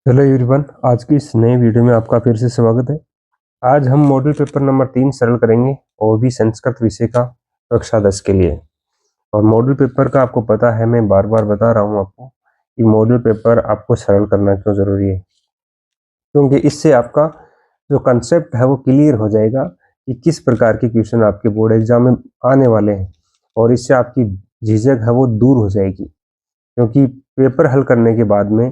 Hello everyone, आज की इस नए वीडियो में आपका फिर से स्वागत है। आज हम मॉडल पेपर नंबर 3 सरल करेंगे और भी संस्कृत विषय का कक्षा 10 के लिए। और मॉडल पेपर का आपको पता है, मैं बार बार बता रहा हूँ आपको कि मॉडल पेपर आपको सरल करना क्यों जरूरी है, क्योंकि इससे आपका जो कंसेप्ट है वो क्लियर हो जाएगा कि किस प्रकार के क्वेश्चन आपके बोर्ड एग्जाम में आने वाले हैं, और इससे आपकी झिझक है वो दूर हो जाएगी। क्योंकि पेपर हल करने के बाद में,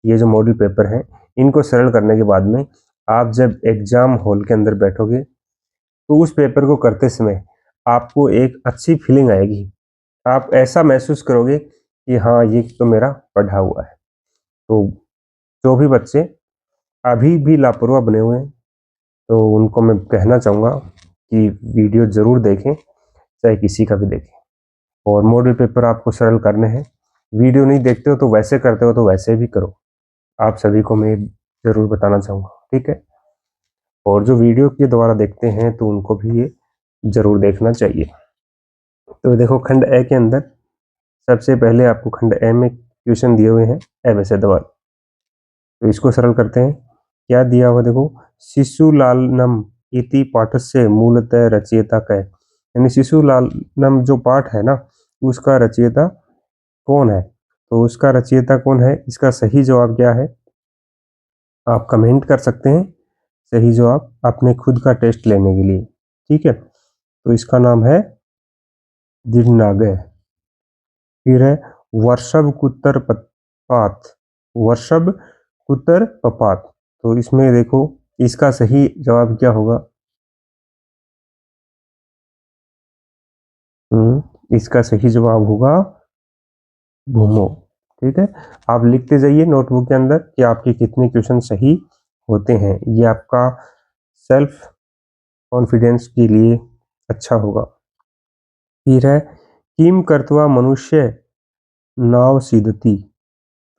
ये जो मॉडल पेपर है इनको सरल करने के बाद में, आप जब एग्जाम हॉल के अंदर बैठोगे तो उस पेपर को करते समय आपको एक अच्छी फीलिंग आएगी। आप ऐसा महसूस करोगे कि हाँ, ये तो मेरा पढ़ा हुआ है। तो जो भी बच्चे अभी भी लापरवाह बने हुए हैं, तो उनको मैं कहना चाहूँगा कि वीडियो ज़रूर देखें, चाहे किसी का भी देखें। और मॉडल पेपर आपको सरल करने हैं। वीडियो नहीं देखते हो तो वैसे करते हो तो वैसे भी करो, आप सभी को मैं ज़रूर बताना चाहूँगा, ठीक है। और जो वीडियो के द्वारा देखते हैं तो उनको भी ये ज़रूर देखना चाहिए। तो देखो, खंड ए के अंदर सबसे पहले आपको खंड ए में क्वेश्चन दिए हुए हैं एबेसेदवाल। तो इसको सरल करते हैं। क्या दिया हुआ देखो, शिशुलालनम इति पाठस्य मूलतः रचयिता कः। यानी शिशुलालनम जो पाठ है ना, उसका रचयिता कौन है। तो उसका रचयिता कौन है, इसका सही जवाब क्या है, आप कमेंट कर सकते हैं सही जवाब अपने खुद का टेस्ट लेने के लिए, ठीक है। तो इसका नाम है दिरनागय। फिर है वर्षभ कुतर पपात, वर्षभ कुतर पपात। तो इसमें देखो, इसका सही जवाब क्या होगा। इसका सही जवाब होगा भूमो, ठीक है। आप लिखते जाइए नोटबुक के अंदर कि आपके कितने क्वेश्चन सही होते हैं, ये आपका सेल्फ कॉन्फिडेंस के लिए अच्छा होगा। फिर है किम कर्तवा मनुष्य नाव सीदती।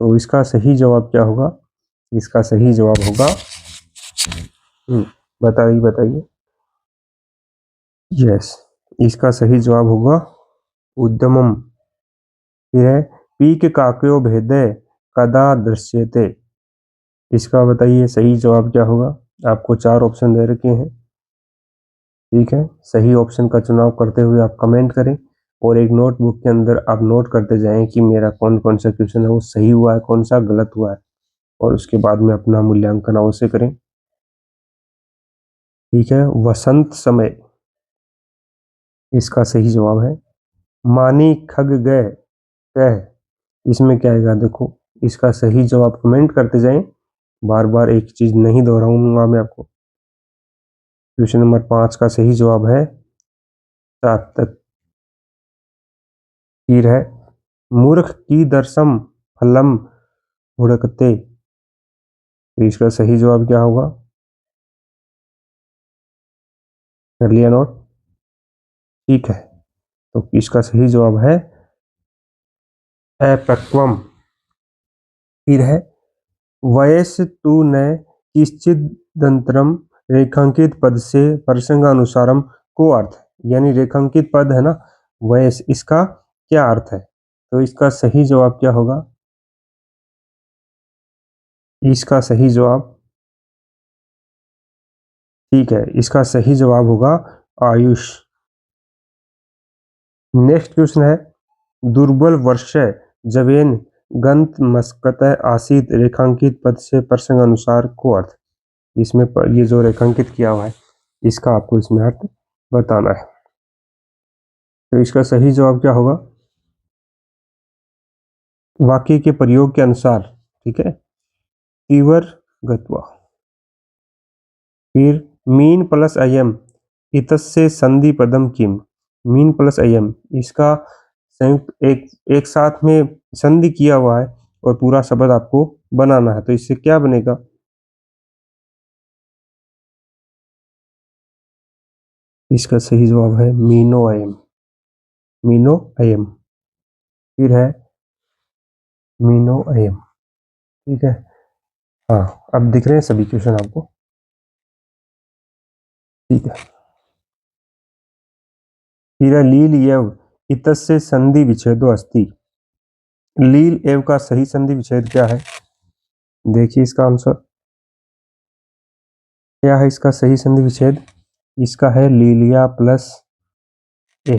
तो इसका सही जवाब क्या होगा, इसका सही जवाब होगा बताइए बताइए। यस, इसका सही जवाब होगा उद्यमम। फिर है पीक काकयो भेदे कदा दृश्यते। इसका बताइए सही जवाब क्या होगा। आपको 4 ऑप्शन दे रखे हैं, ठीक है। सही ऑप्शन का चुनाव करते हुए आप कमेंट करें, और एक नोटबुक के अंदर आप नोट करते जाएं कि मेरा कौन कौन सा क्वेश्चन है वो सही हुआ है, कौन सा गलत हुआ है, और उसके बाद में अपना मूल्यांकन अवश्य करें, ठीक है। वसंत समय, इसका सही जवाब है मानी खग गए कह। इसमें क्या आएगा देखो, इसका सही जवाब कमेंट करते जाएं, बार बार एक चीज नहीं दोहराऊंगा मैं आपको। क्वेश्चन नंबर 5 का सही जवाब है सातक। फिर है मूर्ख की दर्शम फलम हुड़कते। तो इसका सही जवाब क्या होगा, कर लिया नोट, ठीक है। तो इसका सही जवाब है अपक्वम। फिर है वयस तू न किश्चित दंतरम रेखांकित पद से प्रसंगानुसारम को अर्थ। यानी रेखांकित पद है ना, वयस, इसका क्या अर्थ है। तो इसका सही जवाब क्या होगा, इसका सही जवाब, ठीक है, इसका सही जवाब होगा आयुष। नेक्स्ट क्वेश्चन है दुर्बल वर्ष जवेन गंत मस्कत आसित रेखांकित पद से प्रसंग अनुसार को अर्थ। इसमें ये जो रेखांकित किया हुआ है इसका आपको इसमें अर्थ बताना है। तो इसका सही जवाब क्या होगा, वाक्य के प्रयोग के अनुसार, ठीक है। तीवर गत्वा। फिर मीन प्लस अयम इतस्य संधि पदम किम। मीन प्लस अयम, इसका संयुक्त एक एक साथ में संधि किया हुआ है और पूरा शब्द आपको बनाना है। तो इससे क्या बनेगा, इसका सही जवाब है मीनो अयम, मीनो अयम। फिर है मीनो अयम, ठीक है। हाँ, अब दिख रहे हैं सभी क्वेश्चन आपको, ठीक है। फिर है लील यव इतस्य संधि विच्छेदो अस्ति। लील एव का सही संधि विच्छेद क्या है, देखिए इसका आंसर क्या है। इसका सही संधि विच्छेद इसका है लीलिया प्लस ए।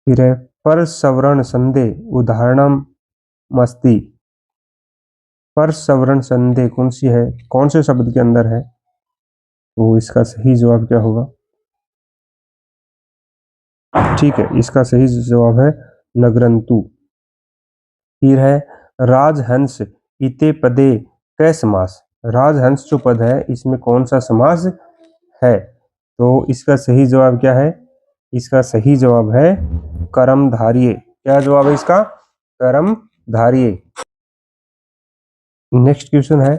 फिर है पर सवर्ण संधि उदाहरणम मस्ती। पर सवर्ण संधि कौन सी है, कौन से शब्द के अंदर है, तो इसका सही जवाब क्या होगा। ठीक है, इसका सही जवाब है नगरंतु। फिर है राजहंस इते पदे कै समास। राजहंस जो पद है इसमें कौन सा समास है, तो इसका सही जवाब क्या है। इसका सही जवाब है कर्मधारय। क्या जवाब है इसका, कर्मधारय। नेक्स्ट क्वेश्चन है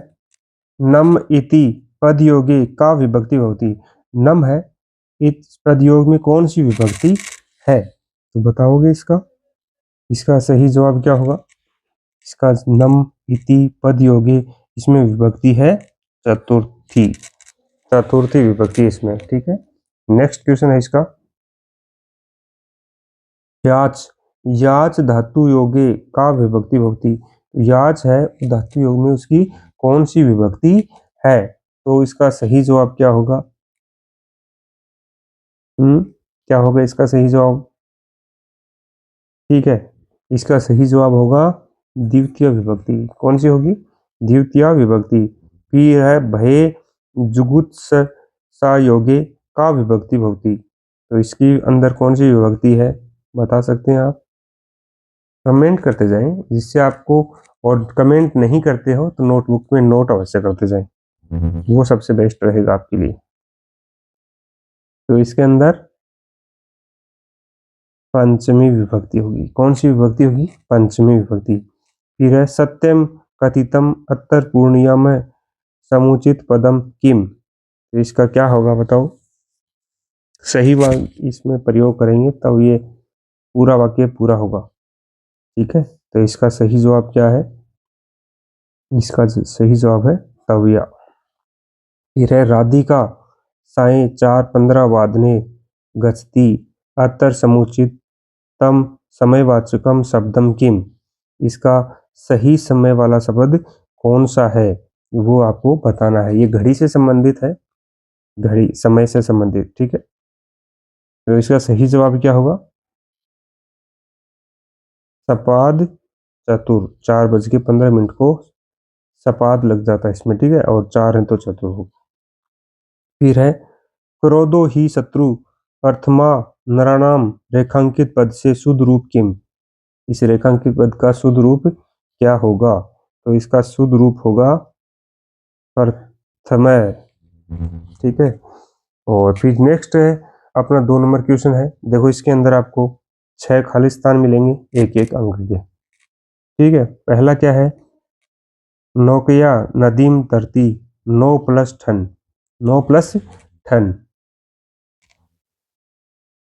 नम इति पदयोगे का विभक्ति होती। नम है, इस पदयोग में कौन सी विभक्ति है, तो बताओगे इसका। इसका सही जवाब क्या होगा। इसका नम इति पदयोगे इसमें विभक्ति है चतुर्थी। चतुर्थी विभक्ति इसमें। ठीक है, नेक्स्ट क्वेश्चन है इसका याच। याच धातु योगे का विभक्ति होती। याच है, धातु योग में उसकी कौन सी विभक्ति है, तो इसका सही जवाब क्या होगा। क्या होगा इसका सही जवाब। ठीक है, इसका सही जवाब होगा द्वितीय विभक्ति। कौन सी होगी, द्वितीय विभक्ति। फिर है भय जुगुत्सा योगे का विभक्ति भवती, तो इसकी अंदर कौन सी विभक्ति है, बता सकते हैं आप। कमेंट करते जाएं जिससे आपको, और कमेंट नहीं करते हो तो नोटबुक में नोट अवश्य करते जाएं, वो सबसे बेस्ट रहेगा आपके लिए। तो इसके अंदर पंचमी विभक्ति होगी। कौन सी विभक्ति होगी, पंचमी विभक्ति। फिर है सत्यम कथितम अत्तर पूर्णियम समुचित पदम किम, तो इसका क्या होगा बताओ। सही बात इसमें प्रयोग करेंगे तब ये पूरा वाक्य पूरा होगा। ठीक है, तो इसका सही जवाब क्या है। इसका सही जवाब है तविया। फिर है राधिका साय 4:15 वादने गच्छति अत्र समुचितम समयवाचकम शब्दम किम, इसका सही समय वाला शब्द कौन सा है वो आपको बताना है। ये घड़ी से संबंधित है, घड़ी समय से संबंधित। ठीक है, तो इसका सही जवाब क्या होगा। सपाद चतुर, 4:15 को सपाद लग जाता है इसमें। ठीक है, और 4 है तो चतुर हो। फिर है क्रोधो ही शत्रु प्रथमा नराणाम रेखांकित पद से शुद्ध रूप किम, इस रेखांकित पद का शुद्ध रूप क्या होगा, तो इसका शुद्ध रूप होगा प्रथमय। ठीक है, और फिर नेक्स्ट है अपना 2 नंबर क्वेश्चन है। देखो इसके अंदर आपको 6 खाली स्थान मिलेंगे, एक एक अंक के। ठीक है, पहला क्या है नौकया नदीम तरती 9 + ठन, 9 + ठन।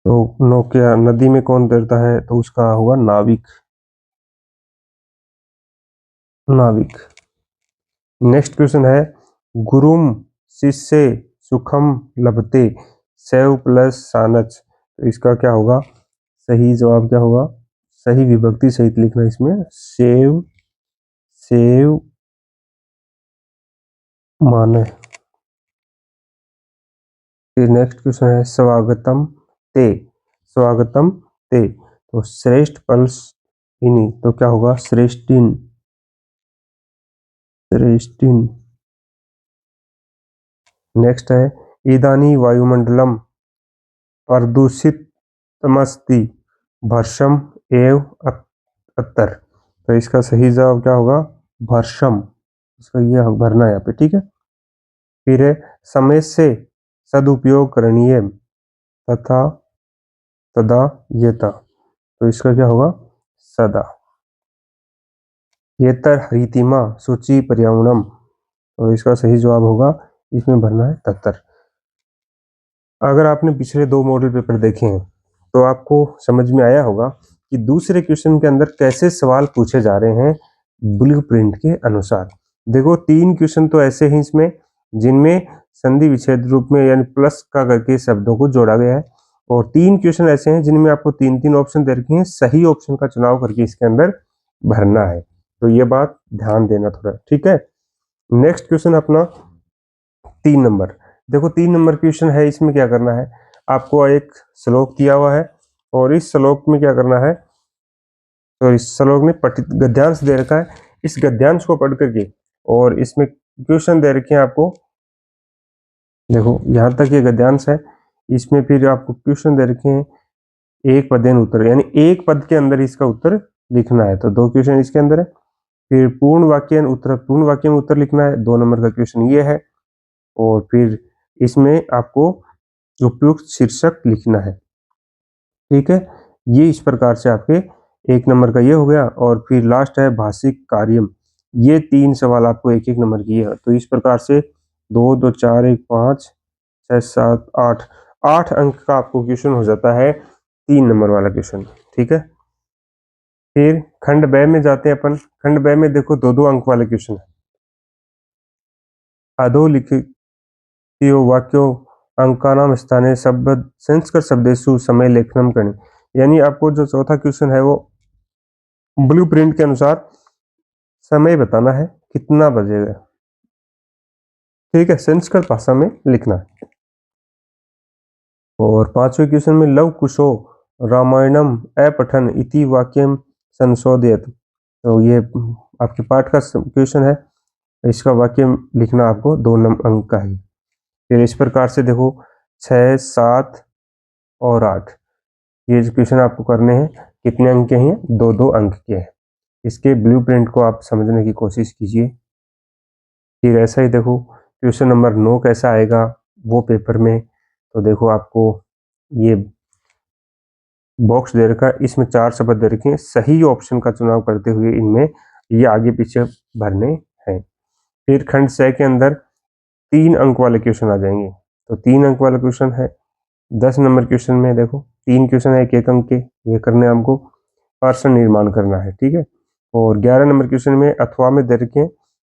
तो नौकया नदी में कौन तैरता है, तो उसका होगा नाविक। नाविक। नेक्स्ट क्वेश्चन है गुरुम शिष्य सुखम लभते सेव + सानच, तो इसका क्या होगा, सही जवाब क्या होगा। सही विभक्ति सहित लिखना इसमें, सेव सेव माने। फिर नेक्स्ट क्वेश्चन है स्वागतम ते, स्वागतम ते, तो श्रेष्ठ पल्स इनी, तो क्या होगा श्रेष्ठिन, श्रेष्ठिन। नेक्स्ट है इदानी वायुमंडलम प्रदूषितमस्ति भर्षम एव अत्तर, तो इसका सही जवाब क्या होगा भर्षम, इसका ये भरना है यहाँ पे। ठीक है, फिर है समय से सदुपयोग करणीय तथा तदा येता, तो इसका क्या होगा सदा। येतर हरितिमा सूचि पर्यावरणम, तो इसका सही जवाब होगा, इसमें भरना है तत्तर। अगर आपने पिछले 2 मॉडल पेपर देखे हैं तो आपको समझ में आया होगा कि दूसरे क्वेश्चन के अंदर कैसे सवाल पूछे जा रहे हैं ब्लूप्रिंट के अनुसार। देखो 3 क्वेश्चन तो ऐसे हैं इसमें जिनमें संधि विच्छेद रूप में यानी प्लस का करके शब्दों को जोड़ा गया है, और 3 क्वेश्चन ऐसे हैं जिनमें आपको 3-3 ऑप्शन दे रखे हैं, सही ऑप्शन का चुनाव करके इसके अंदर भरना है। तो ये बात ध्यान देना थोड़ा, ठीक है। नेक्स्ट क्वेश्चन अपना 3 नंबर। देखो 3 नंबर क्वेश्चन है, इसमें क्या करना है, आपको एक श्लोक दिया हुआ है और इस श्लोक में क्या करना है, तो इस श्लोक में पठित गद्यांश दे रखा है, इस गद्यांश को पढ़ करके और इसमें क्वेश्चन दे रखे हैं आपको। देखो यहाँ तक ये गद्यांश है, इसमें फिर आपको क्वेश्चन दे रखे हैं एक पदेन उत्तर, यानी एक पद के अंदर इसका उत्तर लिखना है। तो 2 क्वेश्चन इसके अंदर है। फिर पूर्ण वाक्य उत्तर, पूर्ण वाक्य में उत्तर लिखना है, 2 नंबर का क्वेश्चन ये है। और फिर इसमें आपको उपयुक्त शीर्षक लिखना है, ठीक है। ये इस प्रकार से आपके 1 नंबर का ये हो गया। और फिर लास्ट है भाषिक कार्यम, ये 3 सवाल आपको 1-1 नंबर की है। तो इस प्रकार से 2, 2, 4, 1, 5, 6, 7, 8 अंक का आपको क्वेश्चन हो जाता है 3 नंबर वाला क्वेश्चन, ठीक है। फिर खंड ब में जाते हैं अपन। खंड ब में देखो 2-2 अंक वाले क्वेश्चन है। अधोलिखितो वाक्यो अंकानाम स्थाने शब्द संस्कृत शब्देषु समय लेखनम करनी, यानी आपको जो चौथा क्वेश्चन है वो ब्लूप्रिंट के अनुसार समय बताना है कितना बजेगा, ठीक है, संस्कृत भाषा में लिखना है। और 5वें क्वेश्चन में लव कुशो रामायणम अपठन इति वाक्यम संशोधित, तो ये आपके पाठ का क्वेश्चन है, इसका वाक्य लिखना आपको 2 अंक का है। फिर इस प्रकार से देखो 6, 7 और 8 ये जो क्वेश्चन आपको करने हैं कितने अंक के हैं, 2-2 अंक के हैं। इसके ब्लूप्रिंट को आप समझने की कोशिश कीजिए। फिर ऐसा ही देखो क्वेश्चन नंबर 9 कैसा आएगा वो पेपर में, तो देखो आपको ये बॉक्स दे रखा है, इसमें 4 शब्द दे रखे हैं, सही ऑप्शन का चुनाव करते हुए इनमें ये आगे पीछे भरने हैं। फिर खंड 6 के अंदर 3 अंक वाले क्वेश्चन आ जाएंगे। तो 3 अंक वाला क्वेश्चन है 10 नंबर क्वेश्चन में, देखो 3 क्वेश्चन है 1-1 अंक के, ये करने हमको पार्षण निर्माण करना है, ठीक है। और 11 नंबर क्वेश्चन में अथवा में दे रखे हैं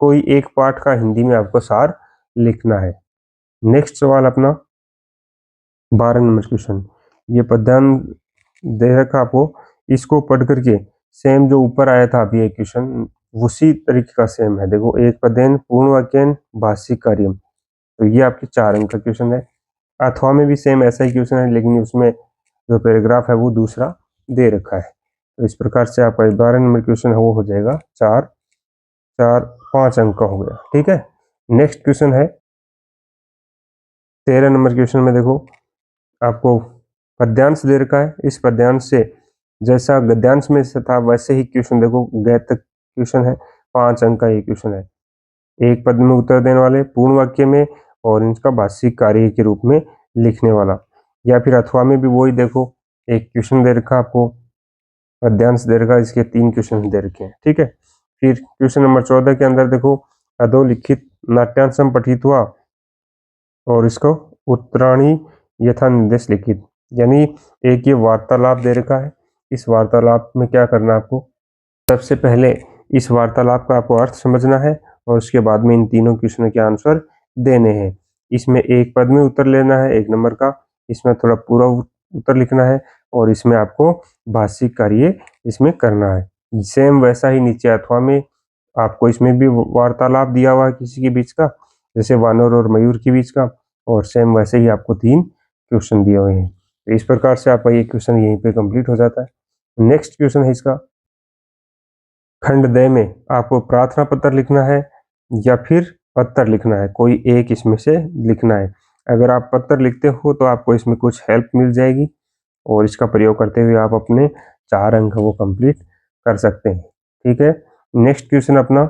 कोई एक पाठ का हिंदी में आपको सार लिखना है। नेक्स्ट सवाल अपना 12 नंबर क्वेश्चन, ये पद्यांश दे रखा आपको, इसको पढ़ करके सेम जो ऊपर आया था अभी एक क्वेश्चन उसी तरीके का सेम है। देखो एक पदेन पूर्ण वाक्यन भाषिक कार्यम, तो ये आपके 4 अंक का क्वेश्चन है। अथवा में भी सेम ऐसा ही क्वेश्चन है, लेकिन उसमें जो पैराग्राफ है वो दूसरा दे रखा है। तो इस प्रकार से आपका 12 नंबर क्वेश्चन है वो हो जाएगा 4, 4, 5 अंक का हो गया, ठीक है। नेक्स्ट क्वेश्चन है 13 नंबर क्वेश्चन में, देखो आपको पद्यांश दे रखा है, इस पद्यांश से जैसा गद्यांश में से था वैसे ही क्वेश्चन देखो गैत क्वेश्चन है, 5 अंक का ये क्वेश्चन है। एक पद में उत्तर देने वाले, पूर्ण वाक्य में, और इनका भाषिक कार्य के रूप में लिखने वाला। या फिर अथवा में भी वही देखो एक क्वेश्चन दे रखा आपको, पद्यांश दे रखा, इसके 3 क्वेश्चन दे रखे हैं, ठीक है। फिर क्वेश्चन नंबर 14 के अंदर देखो अधोलिखित नाट्यांशम पठित हुआ और इसको उत्तराणी यथा निर्देश लिखित, यानी एक ये वार्तालाप दे रखा है। इस वार्तालाप में क्या करना है आपको, सबसे पहले इस वार्तालाप का आपको अर्थ समझना है और उसके बाद में इन तीनों क्वेश्चनों के आंसर देने हैं। इसमें एक पद में उत्तर लेना है 1 नंबर का, इसमें थोड़ा पूरा उत्तर लिखना है और इसमें आपको भाषिक कार्य इसमें करना है। सेम वैसा ही नीचे अथवा में आपको इसमें भी वार्तालाप दिया हुआ है किसी के बीच का, जैसे वानर और मयूर के बीच का, और सेम वैसे ही आपको 3 क्वेश्चन दिए हुए हैं। तो इस प्रकार से आपका ये क्वेश्चन यहीं पे कंप्लीट हो जाता है। नेक्स्ट क्वेश्चन है इसका खंड द में, आपको प्रार्थना पत्र लिखना है या फिर पत्र लिखना है, कोई एक इसमें से लिखना है। अगर आप पत्र लिखते हो तो आपको इसमें कुछ हेल्प मिल जाएगी और इसका प्रयोग करते हुए आप अपने 4 अंक वो कंप्लीट कर सकते हैं, ठीक है। नेक्स्ट क्वेश्चन अपना,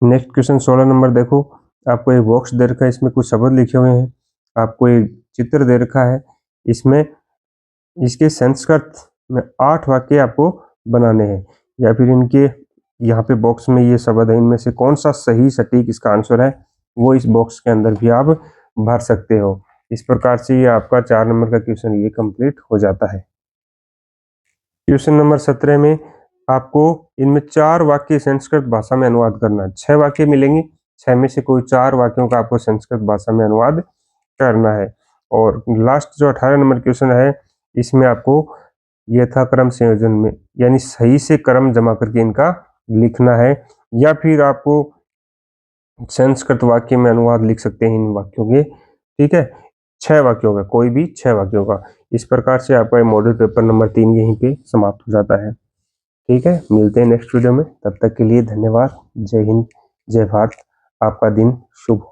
नेक्स्ट क्वेश्चन 16 नंबर, देखो आपको एक बॉक्स दे रखा है, इसमें कुछ शब्द लिखे हुए हैं, आपको एक चित्र दे रखा है, इसमें इसके संस्कृत में 8 वाक्य आपको बनाने हैं, या फिर इनके यहाँ पे बॉक्स में ये शब्द है, इनमें से कौन सा सही सटीक इसका आंसर है वो इस बॉक्स के अंदर भी आप भर सकते हो। इस प्रकार से ये आपका 4 नंबर का क्वेश्चन ये कंप्लीट हो जाता है। क्वेश्चन नंबर 17 में आपको इनमें 4 वाक्य संस्कृत भाषा में अनुवाद करना है। 6 वाक्य मिलेंगे, 6 में से कोई 4 वाक्यों का आपको संस्कृत भाषा में अनुवाद करना है। और लास्ट जो 18 नंबर क्वेश्चन है इसमें आपको यथाक्रम संयोजन में, यानी सही से क्रम जमा करके इनका लिखना है, या फिर आपको संस्कृत वाक्य में अनुवाद लिख सकते हैं इन वाक्यों के। ठीक है, 6 वाक्यों का, कोई भी 6 वाक्यों का। इस प्रकार से आपका मॉडल पेपर नंबर 3 यहीं पे समाप्त हो जाता है। ठीक है, मिलते हैं नेक्स्ट वीडियो में, तब तक के लिए धन्यवाद। जय हिंद, जय भारत, आपका दिन शुभ हो।